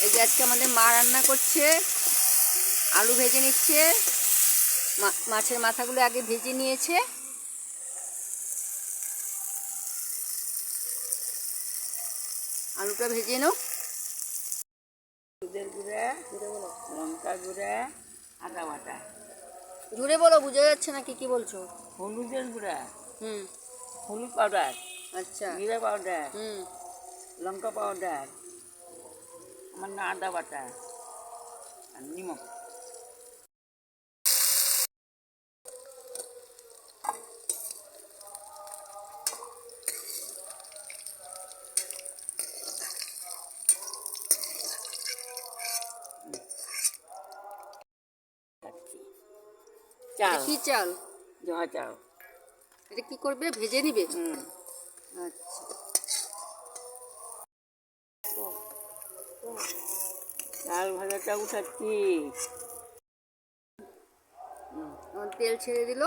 এই যে আজকে আমাদের মা রান্না করছে, আলু ভেজে নিচ্ছে, মাছের মাথাগুলো আগে ভেজে নিয়েছে। আলুটা ভেজে নাও। হলুদের গুঁড়া, লঙ্কা গুঁড়া, আদা বাটা। জুড়ে বলো, বোঝা যাচ্ছে না কি বলছো। হলুদের গুঁড়া, হুম, হলুদ পাউডার, আচ্ছা, জিরা পাউডার, হুম, লঙ্কা পাউডার, আমার না আদা বাটা আর নিমক। চাল, কি চাল? জহা চাল। এটা কি করবে, ভেজে নিবে? আচ্ছা, চাল ভাজাটা উঠাচ্ছি। আমার তেল ছেড়ে দিল।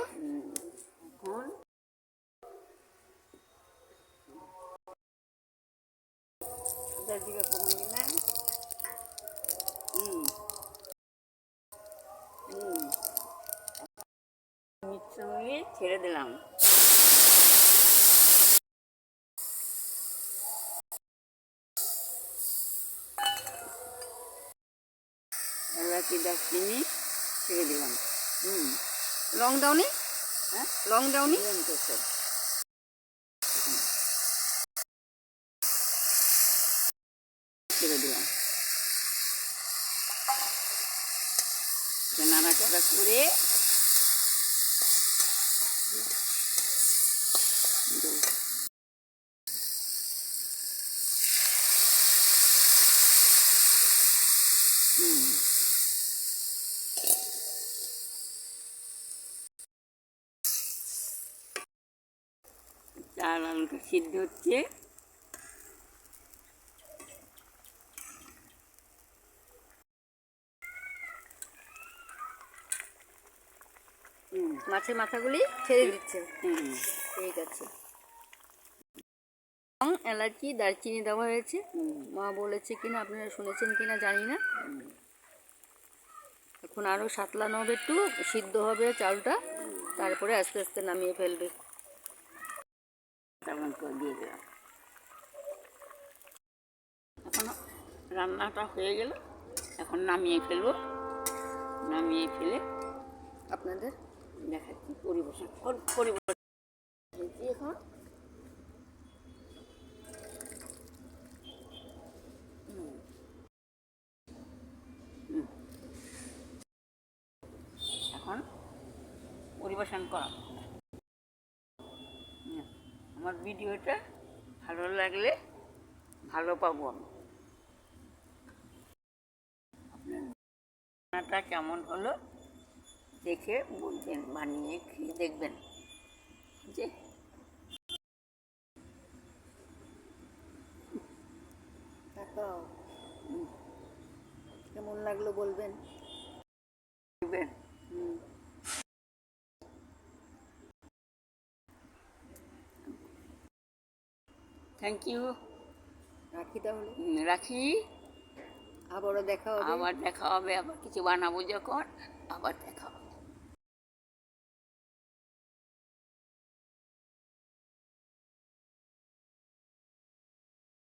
এখন আদার দিকে কমে দিলাম। মিশ্রণে ছেড়ে দিলাম। এলাচি, দারচিনি ছেড়ে দিলাম। লং দাওনি? হ্যাঁ, লং দাওনি? তো সব ছেড়ে দিলাম। নাড়াচাড়া করে চাল আলুটা সিদ্ধ হচ্ছে। মাছের মাথাগুলি ছেড়ে দিচ্ছে। ঠিক আছে। এলাচি, দারচিনি দেওয়া হয়েছে। মা বলেছে কিনা, আপনারা শুনেছেন কিনা জানি না। এখন আরও সাতলানো হবে, একটু সিদ্ধ হবে চালটা, তারপরে আস্তে আস্তে নামিয়ে ফেলবে। দিয়ে দিলাম। এখন রান্নাটা হয়ে গেল, এখন নামিয়ে ফেলবো। নামিয়ে ফেলে আপনাদের দেখাচ্ছি পরিবেশন এখন। এখন পরিবেশন করা। আমার ভিডিওটা ভালো লাগলে ভালো পাবো আমি। আপনার রান্নাটা কেমন হলো দেখে বলবেন, বানিয়ে খেয়ে দেখবেন যে কেমন লাগলো বলবেন। Thank you. রাখি তাহলে। রাখি। আবারও দেখা হবে। আবার দেখা হবে, আবার কিছু বানাবো যখন আবার দেখা হবে।